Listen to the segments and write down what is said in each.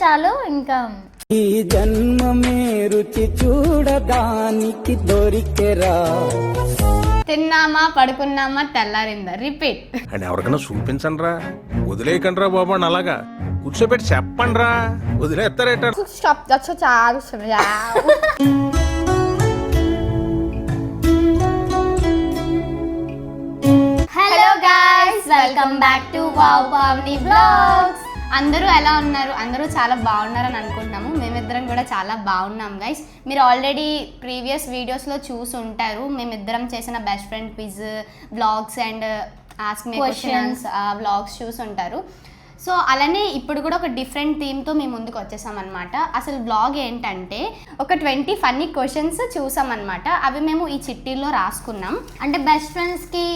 చాలు ఇంకా. ఈ జన్మమే రుచి చూడడానికి దొరికెరా. తిన్నామా పడుకున్నామా తెల్లారిందా రిపీట్. అని ఎవరికైనా చూపించండి రా, వదిలేయకండి రా బాబు అని అలాగా కూర్చోబెట్టి చెప్పండి రా, వదిలేస్తారేట. Hello guys, welcome back to wow Pavani vlogs. అందరూ ఎలా ఉన్నారు? అందరూ చాలా బాగున్నారని అనుకుంటున్నాము. మేమిద్దరం కూడా చాలా బాగున్నాం గైస్. మీరు ఆల్రెడీ ప్రీవియస్ వీడియోస్లో చూసి ఉంటారు, మేమిద్దరం చేసిన best friend quiz vlogs and ask me questions vlogs చూసి ఉంటారు. సో అలానే ఇప్పుడు కూడా ఒక డిఫరెంట్ థీమ్తో మేము ముందుకు వచ్చేసామన్నమాట. అసలు వ్లాగ్ ఏంటంటే ఒక 20 ఫన్నీ క్వశ్చన్స్ చూసామన్నమాట. అవి మేము ఈ చిట్టీల్లో రాసుకున్నాం. అంటే బెస్ట్ ఫ్రెండ్స్కి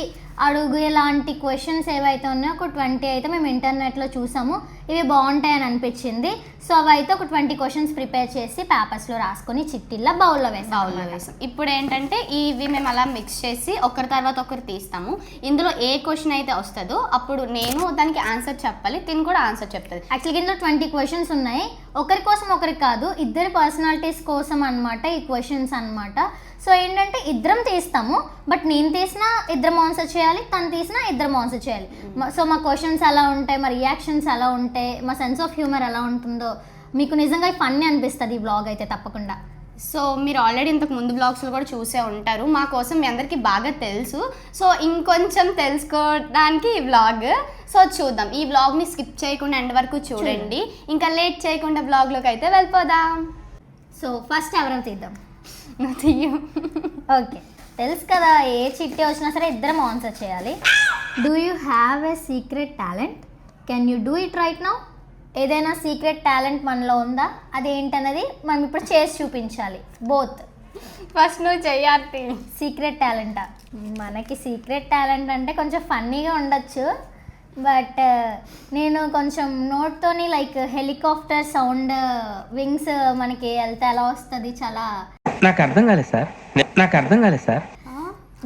అడుగు ఎలాంటి క్వశ్చన్స్ ఏవైతే ఉన్నాయో ఒక 20 అయితే మేము ఇంటర్నెట్లో చూసాము. ఇవి బాగుంటాయని అనిపించింది. సో అవి అయితే ఒక 20 క్వశ్చన్స్ ప్రిపేర్ చేసి పేపర్స్లో రాసుకొని చిట్టిల్లో బౌల్లో వేసాం. ఇప్పుడు ఏంటంటే ఇవి మేము అలా మిక్స్ చేసి ఒకరి తర్వాత ఒకరు తీస్తాము. ఇందులో ఏ క్వశ్చన్ అయితే వస్తుందో అప్పుడు నేను దానికి ఆన్సర్ చెప్పాలి, తిని కూడా ఆన్సర్ చెప్తుంది. యాక్చువల్గా ఇందులో 20 క్వశ్చన్స్ ఉన్నాయి. ఒకరి కోసం ఒకరికి కాదు, ఇద్దరు పర్సనాలిటీస్ కోసం అనమాట ఈ క్వశ్చన్స్ అనమాట. సో ఏంటంటే ఇద్దరం తీస్తాము, బట్ నేను తీసినా ఇద్దరం ఆన్సర్ చేయాలి, తను తీసినా ఇద్దరం ఆన్సర్ చేయాలి. సో మా క్వశ్చన్స్ ఎలా ఉంటాయి, మా రియాక్షన్స్ ఎలా ఉంటాయి, మా సెన్స్ ఆఫ్ హ్యూమర్ ఎలా ఉంటుందో మీకు నిజంగా ఫన్నీ అనిపిస్తుంది ఈ బ్లాగ్ అయితే తప్పకుండా. సో మీరు ఆల్రెడీ ఇంతకు ముందు బ్లాగ్స్లో కూడా చూసే ఉంటారు. మా కోసం మీ అందరికీ బాగా తెలుసు. సో ఇంకొంచెం తెలుసుకోవడానికి ఈ బ్లాగ్. సో చూద్దాం, ఈ బ్లాగ్ని స్కిప్ చేయకుండా ఎండ్ వరకు చూడండి. ఇంకా లేట్ చేయకుండా బ్లాగ్లోకి అయితే వెళ్ళిపోదాం. సో ఫస్ట్ ఎవరో తీద్దాం. నువ్వు తీయు. ఓకే, తెలుసు కదా ఏ చిట్టి వచ్చినా సరే ఇద్దరం ఆన్సర్ చేయాలి. Do you have a secret talent? Can you do it right now? ఏదైనా సీక్రెట్ టాలెంట్ మనలో ఉందా? అది ఏంటన్నది మనం ఇప్పుడు చేసి చూపించాలి. బోత్. ఫస్ట్ నువ్వు చెయ్యాలి. సీక్రెట్ టాలెంటా? మనకి సీక్రెట్ టాలెంట్ అంటే కొంచెం ఫన్నీగా ఉండొచ్చు, బట్ నేను కొంచెం నోట్తోని లైక్ హెలికాప్టర్ సౌండ్ వింగ్స్ మనకి వెళ్తే ఎలా వస్తుంది, చాలా నాకు అర్థం కాలేదు సార్.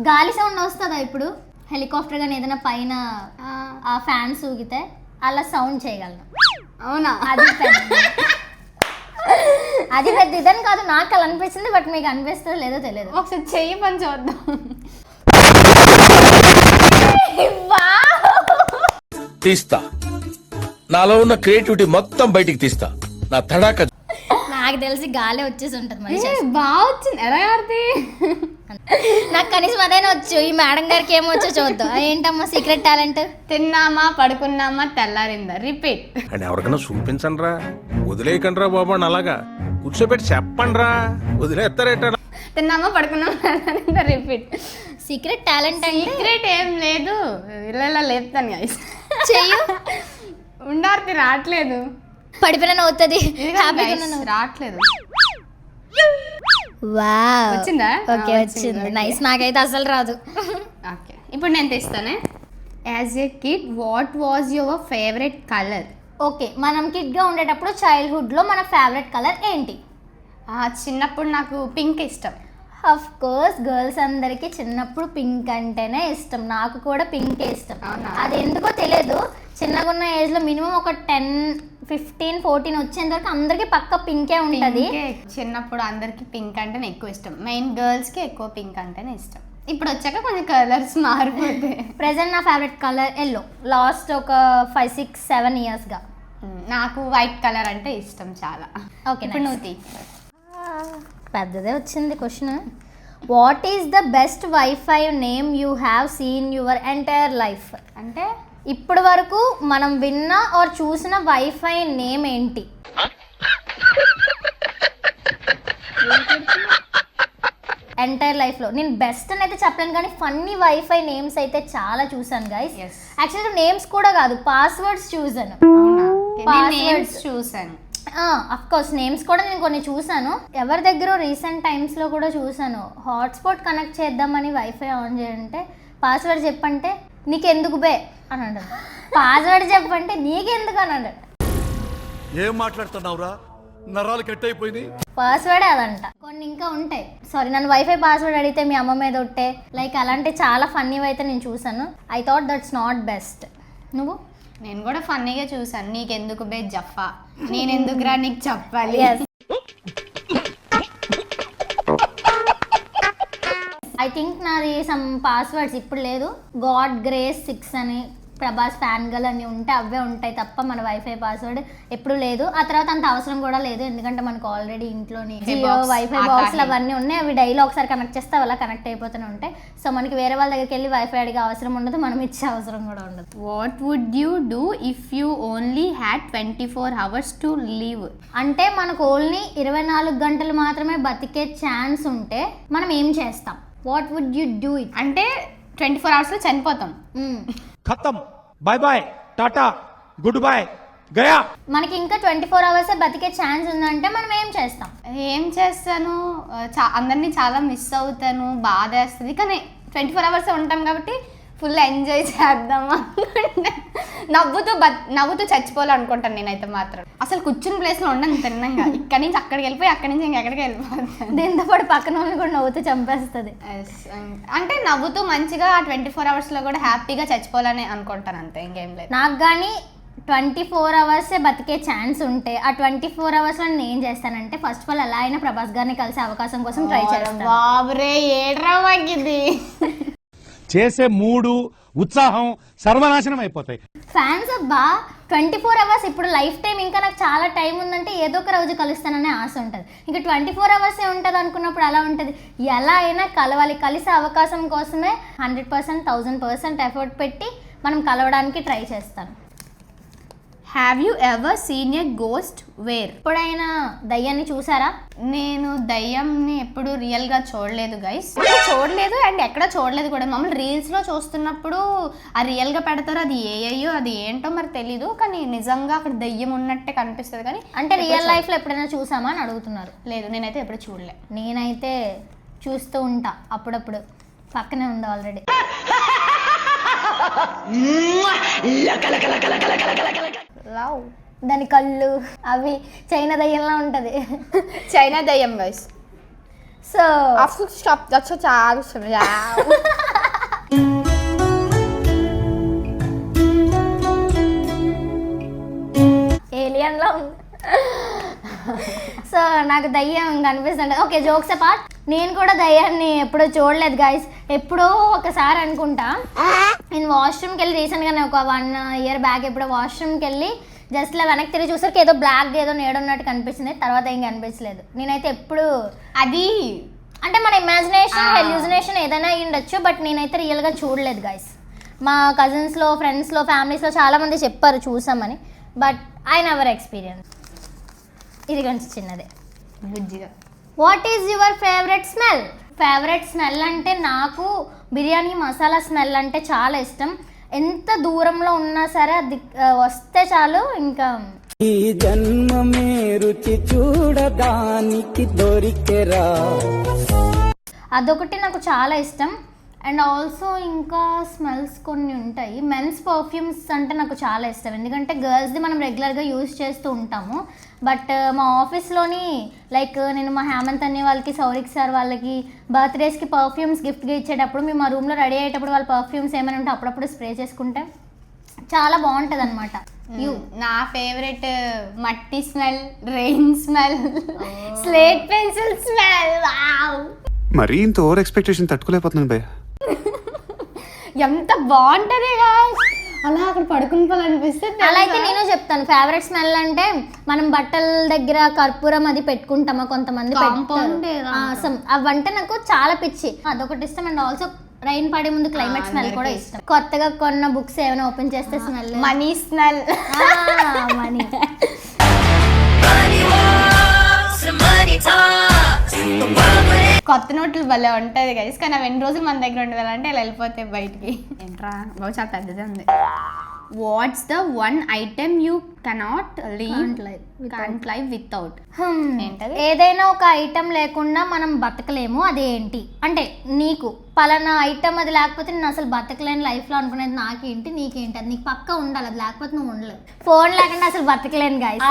గాలి సౌండ్ వస్తుందా ఇప్పుడు? హెలికాప్టర్ కానీ ఏదైనా పైన ఆ ఫ్యాన్స్ ఊగితే అలా సౌండ్ చేయగలను. అవునా? అది పెద్ద ఇదని కాదు, నాకు అలా అనిపించింది, బట్ మీకు అనిపిస్తుందో లేదో తెలియదు. ఒకసారి చెయ్యి పని చూద్దాం. తీస్తా, నాలో ఉన్న క్రియేటివిటీ మొత్తం బయటికి తీస్తా. నా తడాక నాకు తెలిసి గాలి వచ్చేసి ఉంటుంది మనిషి. బాగా వచ్చింది. ఎలా ఆడితే నాకు కనీసం అదైనా వచ్చు. ఈ మేడం గారికి ఏమొచ్చో చూద్దాం. ఏంటమ్మా సీక్రెట్ టాలెంట్? తిన్నామా పడుకున్నామా తెల్లారిందా రిపీట్. అని ఎవరికైనా చూపించండి రా, వదిలేయకండి రా బాబు అని అలాగా కూర్చోబెట్టి చెప్పండి రా, వదిలేస్తారేట. తిన్నామా పడుకున్నామా తెల్లారిందా రిపీట్. సీక్రెట్ టాలెంట్ అంటే సీక్రెట్ ఏం లేదు, ఇలా లేపుతాను గైస్. చెయ్యు. ఉండార్తి రావట్లేదు. పడిపోయిన అవుతుంది. రావట్లేదు. వావ్, వచ్చిందా? ఓకే వచ్చింది. నైస్. నాకైతే అసలు రాదు. ఓకే, ఇప్పుడు నేను తెస్తానే. As a kid what was your favourite colour? Okay, మనం కిడ్గా ఉండేటప్పుడు చైల్డ్హుడ్లో మన ఫేవరెట్ కలర్ ఏంటి? చిన్నప్పుడు నాకు పింక్ ఇష్టం. ఆఫ్ కోర్స్ గర్ల్స్ అందరికి చిన్నప్పుడు పింక్ అంటేనే ఇష్టం. నాకు కూడా పింక్ ఇష్టం. అది ఎందుకో తెలియదు, చిన్నగా ఉన్న ఏజ్లో మినిమం ఒక 10, 15, 14 వచ్చేంత వరకు అందరికి పక్క పింకే ఉంటుంది. చిన్నప్పుడు అందరికి పింక్ అంటేనే ఎక్కువ ఇష్టం. మెయిన్ గర్ల్స్కి ఎక్కువ పింక్ అంటేనే ఇష్టం. ఇప్పుడు వచ్చాక కొంచెం కలర్స్ మారిపోతాయి. ప్రెజెంట్ నా ఫేవరెట్ కలర్ ఎల్లో. లాస్ట్ ఒక 5, 6, 7 ఇయర్స్గా నాకు వైట్ కలర్ అంటే ఇష్టం చాలా. ఓకే, ఇప్పుడు నువ్వు తీ. పెద్దదే వచ్చింది question. What is the best wifi name you have seen your entire life? అంటే ఇప్పటి వరకు మనం విన్న ఆర్ చూసిన వైఫై నేమ్ ఏంటి? ఎంటైర్ లైఫ్లో నేను బెస్ట్ అని అయితే చెప్పలేను, కానీ ఫన్నీ వైఫై నేమ్స్ అయితే చాలా చూసాను గైస్. యాక్చువల్గా నేమ్స్ కూడా కాదు, పాస్వర్డ్స్ చూసాను. చూసాను. అఫ్ కోర్స్ నేమ్స్ కూడా నేను కొన్ని చూసాను. ఎవరి దగ్గర రీసెంట్ టైమ్స్లో కూడా చూసాను. హాట్స్పాట్ కనెక్ట్ చేద్దామని వైఫై ఆన్ చేయంటే పాస్వర్డ్ చెప్పంటే నీకెందుకు బే అని అంటాడు. పాస్వర్డ్ చెప్పంటే నీకెందుకు అని అంటాడు. ఏం మాట్లాడుతున్నావురా, నరాలు కట్ అయిపోయింది. పాస్వర్డ్ అదంట. కొన్ని ఇంకా ఉంటాయి. సారీ, నన్ను వైఫై పాస్వర్డ్ అడిగితే మీ అమ్మ మీద ఉంటే లైక్ అలాంటి చాలా ఫన్నీ అయితే నేను చూసాను. I thought that's not best. నువ్వు? నేను కూడా ఫన్నీగా చూసాను. నీకెందుకు బే జఫా, నేనెందుకురా నీకు చెప్పాలి. ఐ థింక్ నాది సమ్ పాస్వర్డ్స్ ఇప్పుడు లేదు. గాడ్ గ్రేస్ 6 అని ప్రభాస్ ఫ్యాన్ గల్ అని ఉంటే అవే ఉంటాయి తప్ప మన వైఫై పాస్వర్డ్ ఎప్పుడు లేదు. ఆ తర్వాత అంత అవసరం కూడా లేదు, ఎందుకంటే మనకు ఆల్రెడీ ఇంట్లోని జియో వైఫై బాక్స్లు అవన్నీ ఉన్నాయి. అవి డైలీ ఒకసారి కనెక్ట్ చేస్తే అలా కనెక్ట్ అయిపోతూనే ఉంటాయి. సో మనకి వేరే వాళ్ళ దగ్గరికి వెళ్ళి వైఫై అడిగే అవసరం ఉండదు, మనం ఇచ్చే అవసరం కూడా ఉండదు. What would you do if you only had 24 hours to leave? అంటే మనకు ఓన్లీ 24 గంటలు మాత్రమే బతికే ఛాన్స్ ఉంటే మనం ఏం చేస్తాం? What would you do it? అంటే 24 hours లో చనిపోతాం. खत्म, बाय बाय, टाटा, गुड बाय, गया. మనకి ఇంకా 24 hours బతికే ఛాన్స్ ఉందంటే మనం ఏం చేస్తాం? ఏం చేస్తాను, అందరినీ చాలా మిస్ అవుతాను, బాధ వేస్తుంది. కానీ 24 hours ఉంటాం కాబట్టి ఫుల్ ఎంజాయ్ చేద్దాం అనుకుంటా. నవ్వుతూ చచ్చిపోవాలనుకుంటాను నేనైతే మాత్రం. అసలు కూర్చుని ప్లేస్లో ఉండను తిన్నాగా. ఇక్కడి నుంచి అక్కడికి వెళ్ళిపోయి అక్కడి నుంచి ఇంకెక్కడికి వెళ్ళిపోతాను. దీంతో పాటు పక్కన వాళ్ళు కూడా నవ్వుతూ చంపేస్తుంది. అంటే నవ్వుతూ మంచిగా ఆ 24 hours లో కూడా హ్యాపీగా చచ్చిపోవాలని అనుకుంటాను, అంతే, ఇంకేం లేదు. నాకు కానీ 24 hours బతికే ఛాన్స్ ఉంటే ఆ 24 hours నేను ఏం చేస్తానంటే ఫస్ట్ ఆఫ్ ఆల్ ఎలా అయినా ప్రభాస్ గారిని కలిసే అవకాశం కోసం ట్రై చేస్తాను. బాబురే ఏడ్రా వాకిది. చేసే మూడు ఉత్సాహం సర్వనాశనం అయిపోతాయి. ఫ్యాన్స్ అబ్బా 24 hours ఇప్పుడు లైఫ్ టైం, ఇంకా నాకు చాలా టైం ఉందంటే ఏదో ఒక రోజు కలుస్తాననే ఆశ ఉంటుంది. ఇంకా 24 hours ఉంటుంది అనుకున్నప్పుడు అలా ఉంటుంది. ఎలా అయినా కలవాలి, కలిసే అవకాశం కోసమే 100%, 1000% ఎఫర్ట్ పెట్టి మనం కలవడానికి ట్రై చేస్తాను. Have you ever seen a ghost where? ఎప్పుడైనా దయ్యాన్ని చూసారా? నేను దయ్యంని ఎప్పుడు రియల్గా చూడలేదు గైస్, చూడలేదు అండ్ ఎక్కడ చూడలేదు కూడా. మామూలు రీల్స్లో చూస్తున్నప్పుడు ఆ రియల్గా పెడతారు, అది ఏయో అది ఏంటో మరి తెలీదు, కానీ నిజంగా అక్కడ దయ్యం ఉన్నట్టే కనిపిస్తుంది. కానీ అంటే రియల్ లైఫ్లో ఎప్పుడైనా చూసామా అని అడుగుతున్నారు. లేదు, నేనైతే ఎప్పుడు చూడలే. నేనైతే చూస్తూ ఉంటా అప్పుడప్పుడు, పక్కనే ఉంది ఆల్రెడీ. దాని కళ్ళు అవి చైనా దయ్యంలా ఉంటది. చైనా దయ్యం గైస్. సో ఏలియన్ లా ఉంది. సో నాకు దయ్యం కనిపిస్తుంది. ఓకే, జోక్స్ అపార్ట్, నేను కూడా దయ్యాన్ని ఎప్పుడూ చూడలేదు గైస్. ఎప్పుడో ఒకసారి అనుకుంటా నేను వాష్రూమ్కి వెళ్ళి రీసెంట్గానే ఒక 1 year బ్యాక్ ఎప్పుడో వాష్రూమ్కి వెళ్ళి జస్ట్ ఇలా వెనక్కి తిరిగి చూసరికి ఏదో బ్లాక్ ఏదో నేడున్నట్టు కనిపించింది. తర్వాత ఏం కనిపించలేదు. నేనైతే ఎప్పుడు అది అంటే మన ఇమాజినేషన్ హెల్యూజినేషన్ ఏదైనా అయ్యి ఉండొచ్చు, బట్ నేనైతే రియల్గా చూడలేదు గైస్. మా కజిన్స్లో, ఫ్రెండ్స్లో, ఫ్యామిలీస్లో చాలామంది చెప్పారు చూసామని, బట్ ఐ నెవర్ ఎక్స్పీరియన్స్. ఇది కొంచెం చిన్నదే. బుజ్జిగా. What is your favourite smell? Favourite smell అంటే నాకు బిర్యానీ మసాలా స్మెల్ అంటే చాలా ఇష్టం. ఎంత దూరంలో ఉన్నా సరే అది వస్తే చాలు ఇంకా. ఈ జన్మమే రుచి చూడడానికి దొరికెరా. అదొకటి నాకు చాలా ఇష్టం. అండ్ ఆల్సో ఇంకా స్మెల్స్ కొన్ని ఉంటాయి. మెన్స్ పర్ఫ్యూమ్స్ అంటే నాకు చాలా ఇష్టం, ఎందుకంటే గర్ల్స్ది మనం రెగ్యులర్గా యూజ్ చేస్తూ ఉంటాము. బట్ మా ఆఫీస్లోని లైక్ నేను మా హేమంత్ అనే వాళ్ళకి, సౌరిక్ సార్ వాళ్ళకి బర్త్డేస్కి పర్ఫ్యూమ్స్ గిఫ్ట్గా ఇచ్చేటప్పుడు మేము మా రూమ్లో రెడీ అయ్యేటప్పుడు వాళ్ళ పర్ఫ్యూమ్స్ ఏమైనా ఉంటే అప్పుడప్పుడు స్ప్రే చేసుకుంటే చాలా బాగుంటుంది అనమాట. నా ఫేవరెట్ మట్టి smell, rain smell, slate pencil smell. మరీ ఇంత ఓవర్ ఎక్స్పెక్టేషన్ తట్టుకోలేకపోతున్నాను భయ్య. ఎంత బాగుంటది అలా అక్కడ పడుకుంటాలనిపిస్తుంది. అలా అయితే నేను చెప్తాను, ఫేవరెట్ స్మెల్ అంటే మనం బట్టల దగ్గర కర్పూరం అది పెట్టుకుంటామా కొంతమంది, అవంటే నాకు చాలా పిచ్చి, అదొకటి ఇష్టం. అండ్ ఆల్సో రైన్ పడే ముందు క్లైమేట్ స్మెల్ కూడా ఇష్టం. కొత్తగా కొన్న బుక్స్ ఏమైనా ఓపెన్ చేస్తే స్మెల్, మనీ స్మెల్. మనీ కొత్త నోట్లు భలే ఉంటుంది గైస్, కానీ అవి ఎన్ని రోజులు మన దగ్గర ఉండవాలంటే ఇలా వెళ్ళిపోతాయి బయటికి. ఏంట్రా బాబు, చాలా పెద్దదే ఉంది. What's the one item you cannot live without? ఏదైనా ఒక ఐటెం లేకుండా మనం బతకలేము, అదేంటి అంటే నీకు పలానా ఐటెం అది లేకపోతే నేను అసలు బతకలేను లైఫ్లో అనుకునేది నాకేంటి, నీకేంటి, అది నీకు పక్కా ఉండాలి, అది లేకపోతే నువ్వు ఉండలేవు. ఫోన్ లేకుండా అసలు బతకలేను గైస్.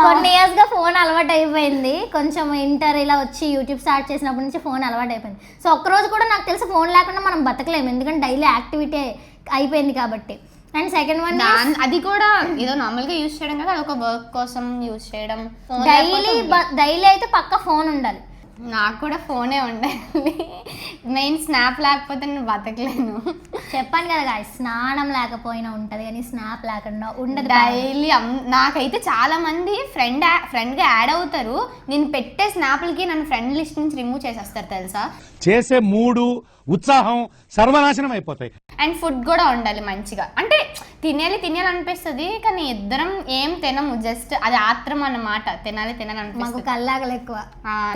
కొన్ని ఇయర్స్గా ఫోన్ అలవాటు అయిపోయింది. కొంచెం ఇంటర్ ఇలా వచ్చి యూట్యూబ్ స్టార్ట్ చేసినప్పటి నుంచి ఫోన్ అలవాటు అయిపోయింది. సో ఒక్కరోజు కూడా నాకు తెలిసి ఫోన్ లేకుండా మనం బతకలేము, ఎందుకంటే డైలీ యాక్టివిటీ అయిపోయింది కాబట్టి. అండ్ సెకండ్ వన్ అది కూడా ఏదో నార్మల్ గా యూజ్ చేయడం కదా, అది ఒక వర్క్ కోసం యూజ్ చేయడం. డైలీ అయితే పక్క ఫోన్ ఉండాలి. నాకు కూడా ఫోనే ఉండాలి, మెయిన్ స్నాప్ లేకపోతే నేను బతకలేను. చెప్పాను కదా guys, స్నానం లేకపోయినా ఉంటది కానీ స్నాప్ లేకుండా ఉండదు. డైలీ నాకైతే చాలా మంది ఫ్రెండ్గా యాడ్ అవుతారు, నేను పెట్టే స్నాప్లకి నన్ను ఫ్రెండ్ లిస్ట్ నుంచి రిమూవ్ చేసేస్తారు తెలుసా. చేసే మూడు ఉత్సాహం సర్వనాశనం అయిపోతాయి. అండ్ ఫుడ్ కూడా ఉండాలి మంచిగా, అంటే తినాలి అనిపిస్తుంది కానీ ఇద్దరం ఏం తినము, జస్ట్ అది ఆత్రం అన్నమాట. తినాలి మాకు అనిపిస్తుంది. కల్లాగలు ఎక్కువ.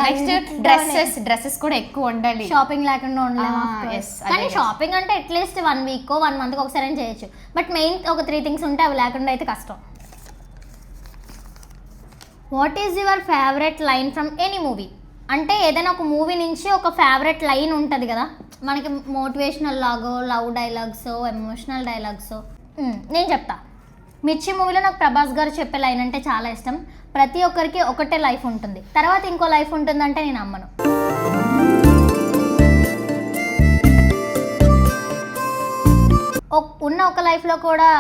నెక్స్ట్ డ్రెస్సెస్ కూడా ఎక్కువ ఉండాలి, షాపింగ్ లేకుండా ఉండలేము. yes, కానీ షాపింగ్ అంటే అట్లీస్ట్ 1 వీక్ 1 మంత్ ఒకసారి చేయొచ్చు. బట్ మెయిన్ ఒక 3 థింగ్స్ ఉంటే అవి లేకుండా అయితే కష్టం. What is your favourite line from any movie? అంటే ఏదైనా ఒక మూవీ నుంచి ఒక ఫేవరెట్ లైన్ ఉంటుంది కదా మనకి, మోటివేషనల్ లాగో, లవ్ డైలాగ్స్, ఎమోషనల్ డైలాగ్స్. నేను చెప్తా. మిర్చి మూవీలో నాకు ప్రభాస్ గారు చెప్పే లైన్ అంటే చాలా ఇష్టం. ప్రతి ఒక్కరికి ఒకటే లైఫ్ ఉంటుంది, తర్వాత ఇంకో లైఫ్ ఉంటుందంటే నేను నమ్మను. ఉన్న ఒక లైఫ్లో కూడా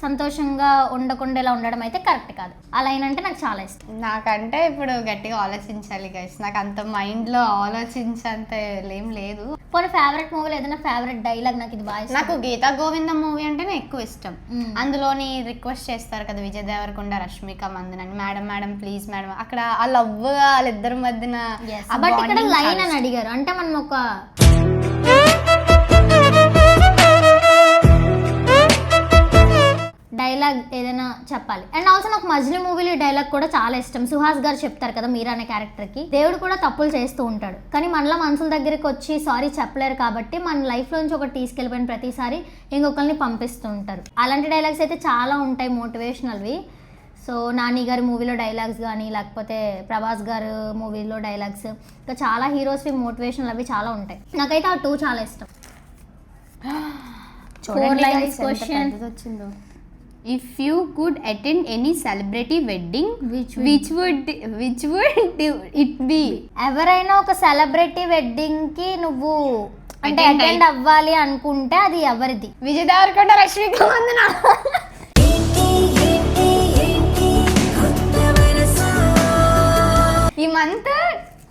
సంతోషంగా ఉండకుండా ఉండడం అయితే కరెక్ట్ కాదు. ఆ లైన్ అంటే నాకు చాలా ఇష్టం. నాకంటే ఇప్పుడు గట్టిగా ఆలోచించాలి గైస్, నాకు అంత మైండ్లో ఆలోచించేంత ఏం లేదు. పోనీ ఫేవరెట్ మూవీలో ఏదైనా ఫేవరెట్ డైలాగ్ నాకు ఇది బాగా ఇష్టం. నాకు గీతా గోవిందం మూవీ అంటేనే ఎక్కువ ఇష్టం. అందులోని రిక్వెస్ట్ చేస్తారు కదా విజయ్ దేవరకొండ, రష్మిక మందన్ అని, మేడం ప్లీజ్ మేడం, అక్కడ ఆ లవ్ వాళ్ళిద్దరి మధ్యన. బట్ ఇక్కడ లైన్ అని అడిగారు అంటే మనం ఒక డైలాగ్ ఏదైనా చెప్పాలి. అండ్ ఆల్సో నాకు మజ్లీ మూవీలో డైలాగ్ కూడా చాలా ఇష్టం. సుహాస్ గారు చెప్తారు కదా మీరా అనే క్యారెక్టర్కి, దేవుడు కూడా తప్పులు చేస్తూ ఉంటాడు కానీ మనలో మనుషుల దగ్గరికి వచ్చి సారీ చెప్పలేరు కాబట్టి మన లైఫ్లోంచి ఒకటి తీసుకెళ్ళిపోయిన ప్రతిసారి ఇంకొకరిని పంపిస్తూ ఉంటారు. అలాంటి డైలాగ్స్ అయితే చాలా ఉంటాయి మోటివేషనల్వి. సో నాని గారి మూవీలో డైలాగ్స్ కానీ లేకపోతే ప్రభాస్ గారు మూవీలో డైలాగ్స్, ఇంకా చాలా హీరోస్వి మోటివేషనల్ అవి చాలా ఉంటాయి. నాకైతే ఆ 2 చాలా ఇష్టం. చూడండి క్వశ్చన్ వచ్చిందో. If you could attend any celebrity wedding, which would it be? ఎవరైనా ఒక సెలబ్రిటీ వెడ్డింగ్ కి నువ్వు అంటే అటెండ్ అవ్వాలి అనుకుంటే అది ఎవరిది? విజయ్ దేవరకొండ, రష్మిక మందన. ఈ మంత్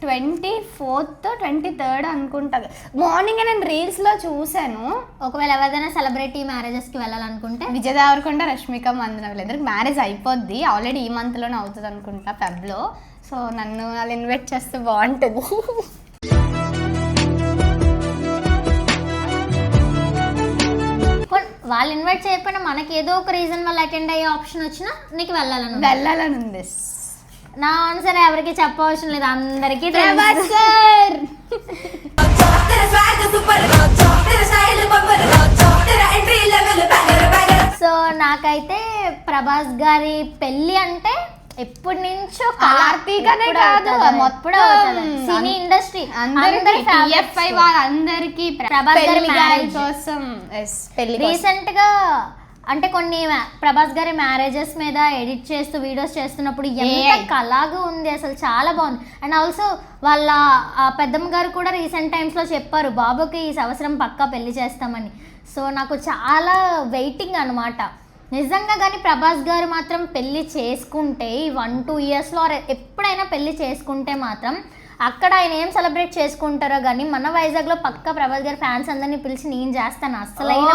24th 23rd అనుకుంటా. మార్నింగ్ నేను రీల్స్లో చూశాను. ఒకవేళ ఎవరైనా సెలబ్రిటీ మ్యారేజెస్కి వెళ్ళాలనుకుంటే విజయ్ దేవరకొండ, రష్మిక మందన వీళ్ళిద్దరికి మ్యారేజ్ అయిపోద్ది ఆల్రెడీ, ఈ మంత్లోనే అవుతుంది అనుకుంటా ఫెబ్లో. సో నన్ను వాళ్ళు ఇన్వైట్ చేస్తే బాగుంటుంది. వాళ్ళు ఇన్వైట్ చేయకపోయినా మనకి ఏదో ఒక రీజన్ వల్ల అటెండ్ అయ్యే ఆప్షన్ వచ్చినా నీకు వెళ్ళాలని ఉంది. నా ఆన్సర్ ఎవరికి చెప్పవసరం లేదు, అందరికీ సో నాకైతే ప్రభాస్ గారి పెళ్ళి అంటే ఎప్పటి నుంచో కార్తీకనే కాదు మొత్తం సినీ ఇండస్ట్రీ వాళ్ళందరికీ ప్రభాస్ గారి మ్యారేజ్ కోసం రీసెంట్ గా అంటే కొన్ని ప్రభాస్ గారి మ్యారేజెస్ మీద ఎడిట్ చేస్తూ వీడియోస్ చేస్తున్నప్పుడు ఎంత కళగా ఉంది, అసలు చాలా బాగుంది. అండ్ ఆల్సో వాళ్ళ పెద్దమ్మ గారు కూడా రీసెంట్ టైమ్స్లో చెప్పారు బాబుకి ఈ సంవత్సరం పక్కా పెళ్లి చేస్తామని. సో నాకు చాలా వెయిటింగ్ అనమాట నిజంగా. కానీ ప్రభాస్ గారు మాత్రం పెళ్లి చేసుకుంటే 1-2 ఇయర్స్లో ఎప్పుడైనా పెళ్లి చేసుకుంటే మాత్రం అక్కడ ఆయన ఏం సెలబ్రేట్ చేసుకుంటారో కానీ మన వైజాగ్లో పక్కా ప్రభాస్ గారి ఫ్యాన్స్ అందరినీ పిలిచి నేను చేస్తాను అసలైన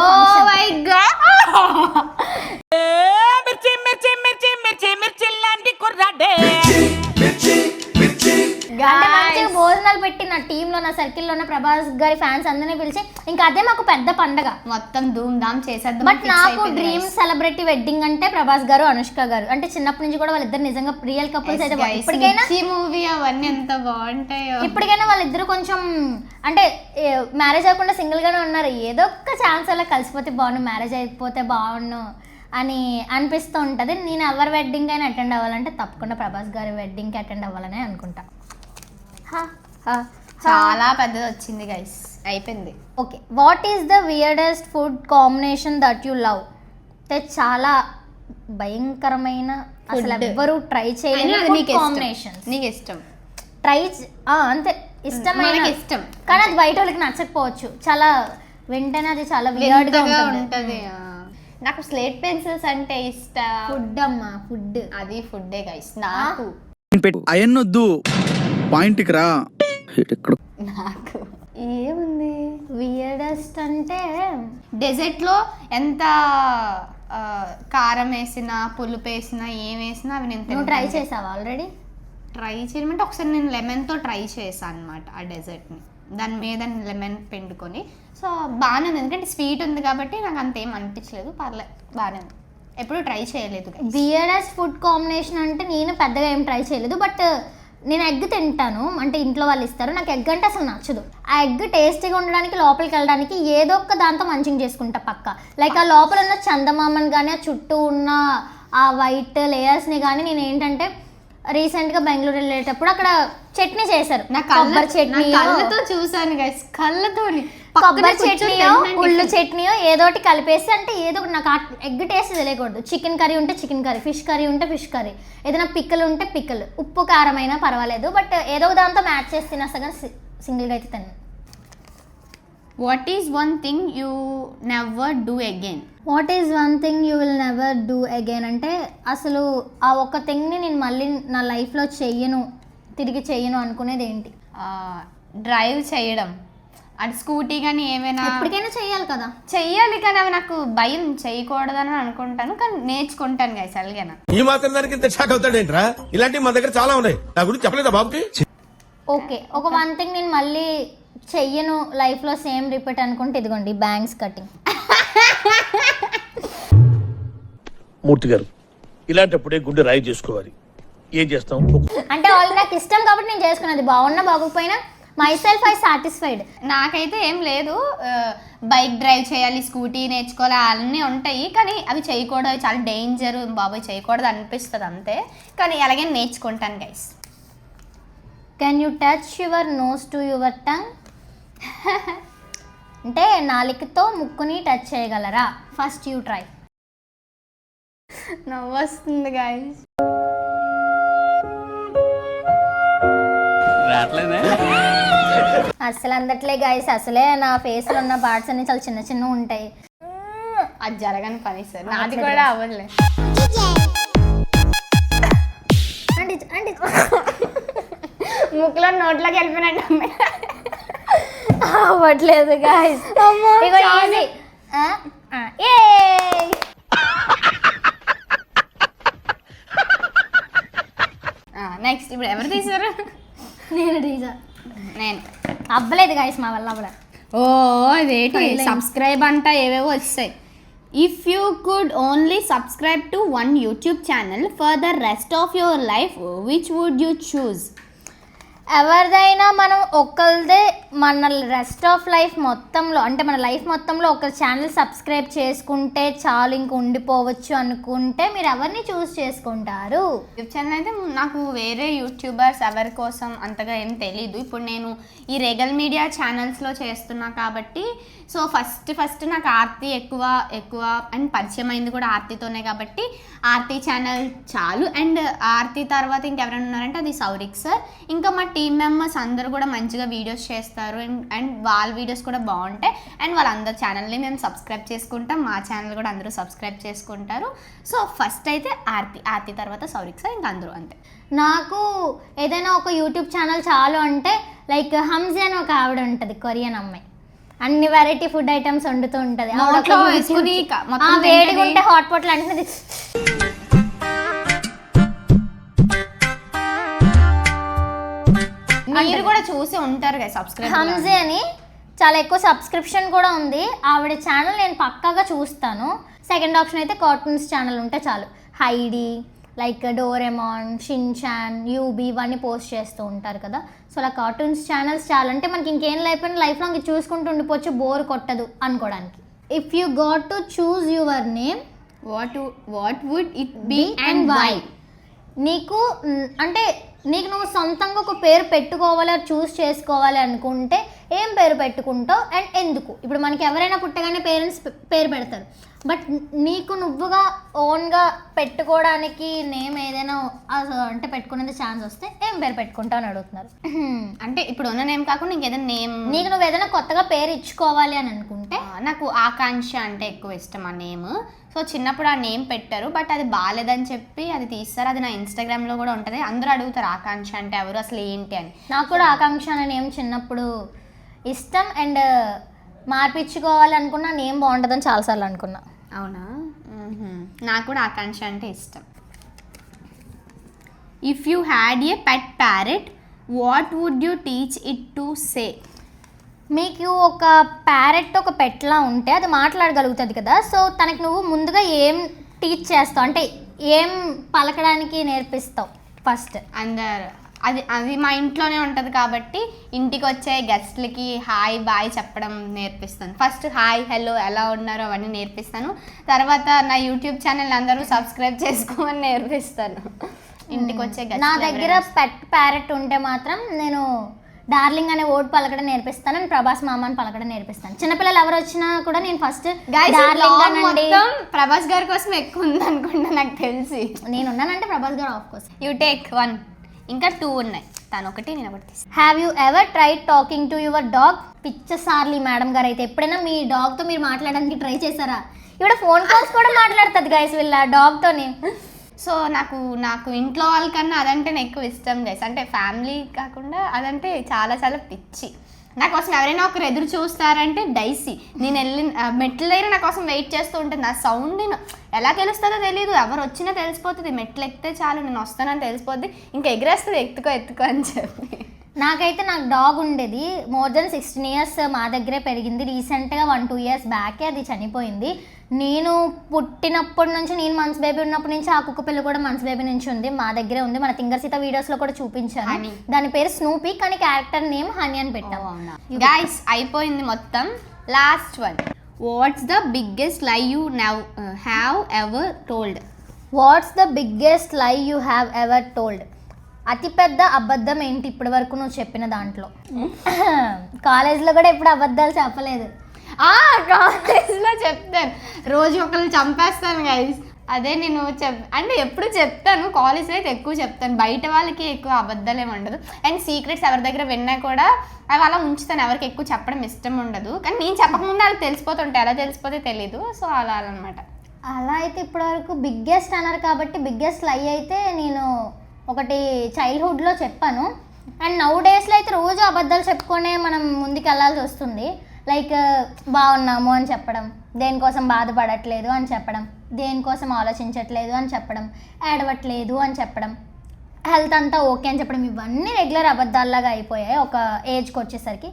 భోజనాలు పెట్టి నా టీంలో నా సర్కిల్లో ఉన్న ప్రభాస్ గారి ఫ్యాన్స్ అందరినీ పిలిచి ఇంకా అదే మాకు పెద్ద పండగ, మొత్తం ధూమ్ ధామ్ చేసేద్దాం. బట్ నాకు డ్రీమ్ సెలబ్రిటీ వెడ్డింగ్ అంటే ప్రభాస్ గారు, అనుష్క గారు. అంటే చిన్నప్పటి నుంచి కూడా వాళ్ళిద్దరు నిజంగా రియల్ కపుల్స్ అయితే ఇప్పటికైనా మూవీ అవన్నీ ఎంత బాగుంటాయో. ఇప్పటికైనా వాళ్ళిద్దరు కొంచెం అంటే మ్యారేజ్ అవ్వకుండా సింగిల్ గానే ఉన్నారు, ఏదో ఒక ఛాన్స్ అలా కలిసిపోతే బాగుండు, మ్యారేజ్ అయిపోతే బాగుండు అని అనిపిస్తూ ఉంటుంది. నేను ఎవరి వెడ్డింగ్ అయినా అటెండ్ అవ్వాలంటే తప్పకుండా ప్రభాస్ గారి వెడ్డింగ్కి అటెండ్ అవ్వాలని అనుకుంటా. చాలా పెద్దది వచ్చింది గైస్, అయిపోయింది. Okay, what is the weirdest food combination that you love? అంటే చాలా భయంకరమైన అసలు ఎవ్వరూ ట్రై చేయలేని కాంబినేషన్. నీకు ఇష్టం ట్రై అంతే ఇష్టమైన ఇష్టం, కానీ అది బయట వాళ్ళకి నచ్చకపోవచ్చు. చాలా వెంటనే అది చాలా వియర్డ్గా ఉంటుంది. నాకు స్లేట్ పెన్సిల్స్ అంటే ఇష్టం. ఫుడ్ అమ్మా, ఫుడ్. అది ఫుడ్డే గైస్. నాకు అయన్నొద్దు, పాయింట్కి రా. నాకు ఏముంది వియర్డెస్ట్ అంటే డెజర్ట్లో ఎంత కారం వేసినా పులుపు వేసినా ఏం వేసినా అవి నేను నువ్వు ట్రై చేసావా ఆల్రెడీ? ట్రై చేయమంటే ఒకసారి నేను లెమన్తో ట్రై చేశాను అనమాట ఆ డెజర్ట్ని. దాని మీద లెమన్ పిండుకొని. సో బాగానే ఉంది, ఎందుకంటే స్వీట్ ఉంది కాబట్టి నాకు అంతేం అనిపించలేదు. పర్లేదు, బాగానే ఉంది. ఎప్పుడు ట్రై చేయలేదు. వియర్డెస్ట్ ఫుడ్ కాంబినేషన్ అంటే నేను పెద్దగా ఏం ట్రై చేయలేదు. బట్ నేను ఎగ్ తింటాను, అంటే ఇంట్లో వాళ్ళు ఇస్తారు. నాకు ఎగ్ అంటే అసలు నచ్చదు. ఆ ఎగ్ టేస్టీగా ఉండడానికి లోపలికి వెళ్ళడానికి ఏదో ఒక దాంతో మంచిగా చేసుకుంటా పక్క. లైక్ ఆ లోపల ఉన్న చందమామని కానీ, ఆ చుట్టూ ఉన్న ఆ వైట్ లేయర్స్ని కానీ నేను ఏంటంటే రీసెంట్గా బెంగళూరు వెళ్ళేటప్పుడు అక్కడ చట్నీ చేశారు. కొబ్బరి చట్నీ, కళ్ళతో చూసాను గైస్, కళ్ళతోని. కొబ్బరి చట్నీయో ఉల్లు చట్నీయో ఏదోటి కలిపేసి, అంటే ఏదో ఒకటి నాకు ఎగ్ టేస్ట్ తెలియకూడదు. చికెన్ కర్రీ ఉంటే చికెన్ కర్రీ, ఫిష్ కర్రీ ఉంటే ఫిష్ కర్రీ, ఏదైనా పిక్కలు ఉంటే పిక్కలు, ఉప్పు కారం అయినా పర్వాలేదు. బట్ ఏదో దాంతో మ్యాచ్ చేసి తినేస్తా కానీ సింగిల్గా అయితే తిన్నాను. What is one thing you never do again? What is one thing you will never do again అంటే అసలు ఆ ఒక థింగ్ని నేను మళ్ళీ నా లైఫ్లో తిరిగి చెయ్యను అనుకునేది ఏంటి? డ్రైవ్ చేయడం. అది స్కూటీ కానీ ఏమైనా ఎప్పటికైనా చెయ్యాలి కదా. చెయ్యాలి కానీ అవి నాకు భయం, చేయకూడదని అనుకుంటాను, కానీ నేర్చుకుంటాను గైస్ అలాగేనా. ఈ మాత్రం దానికి ఇంత షాక్ అవుతాడేంట్రా? ఇలాంటివి మా దగ్గర చాలా ఉన్నాయి. నా గురించి చెప్పలేదా బాబుకి? ఓకే, ఒక వన్ థింగ్ నేను మళ్ళీ చెయ్యను లైఫ్లో సేమ్ రిపీట్ అనుకుంటే ఇదిగోండి, బ్యాంగ్స్ కటింగ్. మూర్తి గారు, ఇలాంటప్పుడే గుండె రాయి చేసుకోవాలి. ఏం చేస్తాం? అంటే ఆల్రెడీ నాకు ఇష్టం కాబట్టి నేను చేసుకున్నది. బాగున్నా బాగోకపోయినా మై సెల్ఫ్ ఐ సాటిస్ఫైడ్. నాకైతే ఏం లేదు, బైక్ డ్రైవ్ చేయాలి, స్కూటీ నేర్చుకోవాలి, అన్నీ ఉంటాయి. కానీ అవి చేయకూడదు, అవి చాలా డేంజర్ బాబాయ్, చేయకూడదు అనిపిస్తుంది అంతే. కానీ అలాగే నేర్చుకుంటాను guys. Can you touch your nose to your tongue? అంటే నాలికతో ముక్కుని టచ్ చేయగలరా? First you try. నవ్వు వస్తుంది గైస్. అసలు అందట్లే గైస్, అసలే నా ఫేస్లో ఉన్న పార్ట్స్ అన్ని చాలా చిన్న చిన్న ఉంటాయి. అది జరగని పని సార్, నాది కూడా అవ్వదులే. అంటే ముక్కులో నోట్లోకి వెళ్ళిపోయినట్టు అవ్వట్లేదు గైస్. ఈజీ. నెక్స్ట్ ఇప్పుడు ఎవరు తీసారు? నేను తీసా. నేను అవ్వలేదు గైస్, మా వల్ల అవ్వలేదు. ఓ అదేంటి సబ్స్క్రైబ్ అంట ఏవేవో వచ్చాయి. If you could only subscribe to one YouTube channel for the rest of your life, which would you choose? ఎవరిదైనా మనం ఒక్కరిదే మన రెస్ట్ ఆఫ్ లైఫ్ మొత్తంలో, అంటే మన లైఫ్ మొత్తంలో ఒక ఛానల్ సబ్స్క్రైబ్ చేసుకుంటే చాలు, ఇంక ఉండిపోవచ్చు అనుకుంటే మీరు ఎవరిని చూస్ చేసుకుంటారు? యూట్యూబ్ ఛానల్ అయితే నాకు వేరే యూట్యూబర్స్ ఎవరి కోసం అంతగా ఏం తెలీదు. ఇప్పుడు నేను ఈ రెగల్ మీడియా ఛానల్స్లో చేస్తున్నా కాబట్టి సో ఫస్ట్ నాకు ఆర్తి ఎక్కువ అండ్ పరిచయం అయింది కూడా ఆర్తితోనే కాబట్టి ఆర్తి ఛానల్ చాలు. అండ్ ఆర్తి తర్వాత ఇంకెవరైనా ఉన్నారంటే అది సౌరిక్ సార్. ఇంకా మా టీమ్ మెంబర్స్ అందరూ కూడా మంచిగా వీడియోస్ చేస్తారు అండ్ వాళ్ళ వీడియోస్ కూడా బాగుంటాయి. అండ్ వాళ్ళందరి ఛానల్ని మేము సబ్స్క్రైబ్ చేసుకుంటాం, మా ఛానల్ కూడా అందరూ సబ్స్క్రైబ్ చేసుకుంటారు. సో ఫస్ట్ అయితే ఆర్తి తర్వాత సౌరిక్ సార్, ఇంకా అందరూ అంతే. నాకు ఏదైనా ఒక యూట్యూబ్ ఛానల్ చాలు అంటే లైక్ హంజీ అని ఒక ఆవిడ ఉంటుంది, కొరియన్ అమ్మాయి. అన్ని వెరైటీ ఫుడ్ ఐటమ్స్ వండుతూ ఉంటుంది. వేడిగా ఉంటే హాట్ పాట్ లాంటిది. మీరు కూడా చూసి ఉంటారు కదా సబ్స్క్రైబ్. హంజీ అని చాలా ఎక్కువ సబ్స్క్రిప్షన్ కూడా ఉంది ఆవిడ ఛానల్, నేను పక్కాగా చూస్తాను. సెకండ్ ఆప్షన్ అయితే కార్టూన్స్ ఛానల్ ఉంటే చాలు. Heidi, like Doraemon, Shin-chan, UB ఇవన్నీ పోస్ట్ చేస్తూ ఉంటారు కదా. సో అలా కార్టూన్స్ ఛానల్స్ చాలంటే మనకి ఇంకేం లైఫ్ లాంగ్ చూసుకుంటూ ఉండిపోవచ్చు, బోర్ కొట్టదు అనుకోవడానికి. If you got to choose your name, what would it be and why? నీకు అంటే నీకు నువ్వు సొంతంగా ఒక పేరు పెట్టుకోవాలి, చూస్ చేసుకోవాలి అనుకుంటే ఏం పేరు పెట్టుకుంటావు అండ్ ఎందుకు? ఇప్పుడు మనకి ఎవరైనా పుట్టగానే పేరెంట్స్ పేరు పెడతారు, బట్ నీకు నువ్వుగా ఓన్గా పెట్టుకోవడానికి నేమ్ ఏదైనా అంటే పెట్టుకునేది ఛాన్స్ వస్తే ఏం పేరు పెట్టుకుంటావు అని అడుగుతున్నారు. అంటే ఇప్పుడు ఉన్న నేమ్ కాకుండా ఇంకేదైనా నేమ్, నీకు నువ్వు ఏదైనా కొత్తగా పేరు ఇచ్చుకోవాలి అని అనుకుంటే? నాకు ఆకాంక్ష అంటే ఎక్కువ ఇష్టం ఆ నేమ్. సో చిన్నప్పుడు ఆ నేమ్ పెట్టారు, బట్ అది బాగాలేదని చెప్పి అది తీస్తారు. అది నా ఇన్స్టాగ్రామ్లో కూడా ఉంటుంది. అందరూ అడుగుతారు ఆకాంక్ష అంటే ఎవరు, అసలు ఏంటి అని. నాకు కూడా ఆకాంక్ష అనే నేమ్ చిన్నప్పుడు ఇష్టం అండ్ మార్పించుకోవాలి అనుకున్నా, నేమ్ బాగుంటుందని చాలాసార్లు అనుకున్నా. అవునా? నాకు కూడా ఆకాంక్ష అంటే ఇష్టం. If you had a pet parrot, what would you teach it to say? మీకు ఒక ప్యారెట్ ఒక పెట్లా ఉంటే అది మాట్లాడగలుగుతుంది కదా, సో తనకి నువ్వు ముందుగా ఏం టీచ్ చేస్తావు, అంటే ఏం పలకడానికి నేర్పిస్తావు ఫస్ట్? అది మా ఇంట్లోనే ఉంటుంది కాబట్టి ఇంటికి వచ్చే గెస్ట్లకి హాయ్ బాయ్ చెప్పడం నేర్పిస్తాను. ఫస్ట్ హాయ్ హలో ఎలా ఉన్నారో అవన్నీ నేర్పిస్తాను. తర్వాత నా యూట్యూబ్ ఛానల్ అందరూ సబ్స్క్రైబ్ చేసుకోమని నేర్పిస్తాను ఇంటికి వచ్చే గెస్ట్. నా దగ్గర పెట్ ప్యారెట్ ఉంటే మాత్రం నేను డార్లింగ్ అనే వర్డ్ పలకడం నేర్పిస్తాను అండ్ ప్రభాస్ మామ అని పలకడం నేర్పిస్తాను. చిన్నపిల్లలు ఎవరు వచ్చినా కూడా నేను ఫస్ట్ డార్లింగ్ అనండి. ప్రభాస్ గారి కోసం ఎక్కువ ఉంది అనుకుంటా నాకు తెలిసి. నేను ఉన్నానంటే ప్రభాస్ గారు ఆఫ్ కోర్స్. You take 1. ఇంకా 2 ఉన్నాయి, తను ఒకటి నేను ఒకటి తీస్తాను. Have you ever tried talking to your dog? పిచ్చసార్లు మేడం గారు అయితే ఎప్పుడైనా మీ డాగ్తో మీరు మాట్లాడడానికి ట్రై చేశారా? ఇవిడ ఫోన్ కాల్స్ కూడా మాట్లాడుతుంది గైస్ వీళ్ళ డాగ్తోనే. సో నాకు ఇంట్లో వాళ్ళకన్నా అదంటే ఎక్కువ ఇష్టం గైస్. అంటే ఫ్యామిలీ కాకుండా అదంటే చాలా చాలా పిచ్చి. నా కోసం ఎవరైనా ఒకరు ఎదురు చూస్తారంటే డైసీ. నేను మెట్ల దగ్గర నా కోసం వెయిట్ చేస్తూ ఉంటుంది. నా సౌండ్ ఎలా తెలుస్తుందో తెలియదు, ఎవరు వచ్చినా తెలిసిపోతుంది. మెట్లు ఎక్కితే చాలు నేను వస్తానని తెలిసిపోద్ది, ఇంకా ఎగిరేస్తుంది ఎత్తుకో అని చెప్పి. నాకు డాగ్ ఉండేది మోర్ దెన్ 16 years మా దగ్గరే పెరిగింది. రీసెంట్గా 1-2 years బ్యాకే అది చనిపోయింది. నేను పుట్టినప్పటి నుంచి, నేను మంత్స్ బేబీ ఉన్నప్పటి నుంచి ఆ కుక్క పిల్ల కూడా మంత్స్ బేబీ నుంచి ఉంది, మా దగ్గరే ఉంది. మన తింగర్ సీత వీడియోస్లో కూడా చూపించాను. దాని పేరు స్నూపీ, కానీ క్యారెక్టర్ నేమ్ హనీ అని పెట్టాము. గైస్ అయిపోయింది మొత్తం. లాస్ట్ 1. వాట్స్ ద బిగ్గెస్ట్ లై you have ever told? What's the biggest లై యూ హ్యావ్ ఎవర్ టోల్డ్? అతిపెద్ద అబద్ధం ఏంటి ఇప్పటి వరకు నువ్వు చెప్పిన దాంట్లో? కాలేజ్లో కూడా ఎప్పుడు అబద్ధాలు చెప్పలేదు. కాలేజ్లో చెప్తాను, రోజు ఒకరిని చంపేస్తాను గైస్. అదే నేను అంటే ఎప్పుడు చెప్తాను, కాలేజ్లో అయితే ఎక్కువ చెప్తాను. బయట వాళ్ళకి ఎక్కువ అబద్ధాలు ఏమి ఉండదు. అండ్ సీక్రెట్స్ ఎవరి దగ్గర విన్నా కూడా అవి అలా ఉంచుతాను. ఎవరికి ఎక్కువ చెప్పడం ఇష్టం ఉండదు, కానీ నేను చెప్పకముందు వాళ్ళకి తెలిసిపోతుంటాయి. ఎలా తెలిసిపోతే తెలీదు. సో అలా అనమాట. అలా అయితే ఇప్పటివరకు బిగ్గెస్ట్ అన్నారు కాబట్టి బిగ్గెస్ట్ లై అయితే నేను ఒకటి చైల్డ్హుడ్లో చెప్పాను. అండ్ నౌ డేస్లో అయితే రోజు అబద్ధాలు చెప్పుకొనే మనం ముందుకు వెళ్ళాల్సి వస్తుంది. లైక్ బాగున్నాము అని చెప్పడం, దేనికోసం బాధపడట్లేదు అని చెప్పడం, దేనికోసం ఆలోచించట్లేదు అని చెప్పడం, ఏడవట్లేదు అని చెప్పడం, హెల్త్ అంతా ఓకే అని చెప్పడం, ఇవన్నీ రెగ్యులర్ అబద్ధాల్లాగా అయిపోయాయి ఒక ఏజ్కి వచ్చేసరికి.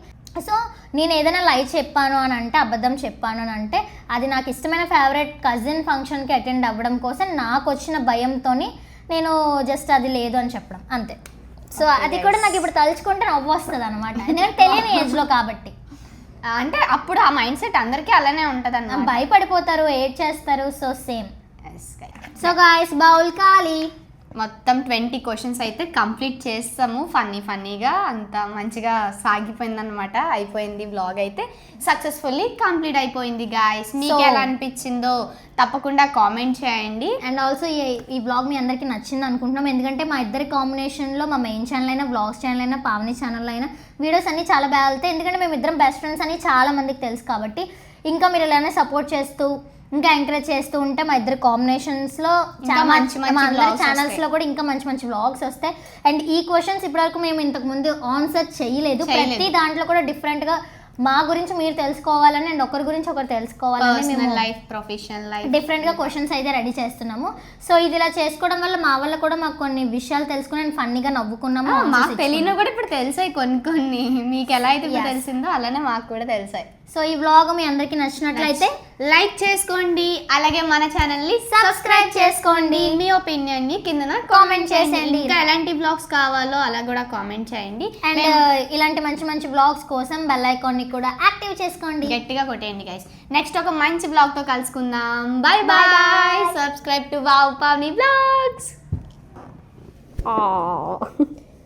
సో నేను ఏదైనా లై చెప్పాను అని అంటే, అబద్ధం చెప్పాను అని అంటే, అది నాకు ఇష్టమైన ఫేవరెట్ కజిన్ ఫంక్షన్కి అటెండ్ అవ్వడం కోసం నాకు వచ్చిన భయంతో నేను జస్ట్ అది లేదు అని చెప్పడం అంతే. సో అది కూడా నాకు ఇప్పుడు తలుచుకుంటే నవ్వు వస్తుంది అనమాట, నేను తెలియని ఏజ్లో కాబట్టి. అంటే అప్పుడు ఆ మైండ్ సెట్ అందరికీ అలానే ఉంటుంది అన్న, భయపడిపోతారు, ఏడ్ చేస్తారు. So same. So guys bowl ఖాళీ. మొత్తం 20 క్వశ్చన్స్ అయితే కంప్లీట్ చేస్తాము. ఫన్నీగా అంత మంచిగా సాగిపోయిందనమాట. అయిపోయింది వ్లాగ్ అయితే సక్సెస్ఫుల్లీ కంప్లీట్ అయిపోయింది గాయస్. మీకు ఎలా అనిపించిందో తప్పకుండా కామెంట్ చేయండి. అండ్ ఆల్సో ఈ వ్లాగ్ మీ అందరికీ నచ్చింది అనుకుంటున్నాం. ఎందుకంటే మా ఇద్దరి కాంబినేషన్లో మా మెయిన్ ఛానల్ అయినా, వ్లాగ్స్ ఛానల్ అయినా, పావని ఛానల్ అయినా వీడియోస్ అన్నీ చాలా బాగా వెళ్తాయి. ఎందుకంటే మేము ఇద్దరం బెస్ట్ ఫ్రెండ్స్ అని చాలా మందికి తెలుసు కాబట్టి. ఇంకా మీరు ఇలానే సపోర్ట్ చేస్తూ ఇంకా ఎంకరేజ్ చేస్తూ ఉంటే మా ఇద్దరు కాంబినేషన్స్లో మా అందరి ఛానల్స్లో కూడా ఇంకా మంచి మంచి వ్లాగ్స్ వస్తాయి. అండ్ ఈ క్వశ్చన్స్ ఇప్పటివరకు మేము ఇంతకుముందు ఆన్సర్ చేయలేదు. ప్రతి దాంట్లో కూడా డిఫరెంట్గా మా గురించి మీరు తెలుసుకోవాలని అండ్ ఒకరి గురించి ఒకరు తెలుసుకోవాలని మేము లైఫ్, ప్రొఫెషనల్ లైఫ్ డిఫరెంట్గా క్వశ్చన్స్ అయితే రెడీ చేస్తున్నాము. సో ఇది ఇలా చేసుకోవడం వల్ల మా వల్ల కూడా మాకు కొన్ని విషయాలు తెలుసుకుని అండ్ ఫన్నీగా నవ్వుకున్నాము. మాకు తెలియని కూడా ఇప్పుడు తెలిసాయి కొన్ని. మీకు ఎలా అయితే ఇప్పుడు తెలిసిందో అలానే మాకు కూడా తెలిసాయి. సో ఈ వ్లాగ్ మీ అందరికీ నచ్చినట్లయితే లైక్ చేసుకోండి, అలాగే మన ఛానల్ని సబ్స్క్రైబ్ చేసుకోండి. మీ ఒపీనియన్ని కింద కామెంట్ చేసేయండి. ఇంకా ఎలాంటి వ్లాగ్స్ కావాలో అలా కూడా కామెంట్ చేయండి. అండ్ ఇలాంటి మంచి మంచి వ్లాగ్స్ కోసం బెల్ ఐకాన్ని కూడా యాక్టివ్ చేసుకోండి, గట్టిగా కొట్టేయండి గైస్. నెక్స్ట్ ఒక మంచి వ్లాగ్ తో కలుసుకుందాం. Bye bye. Subscribe to wow Pavani vlogs.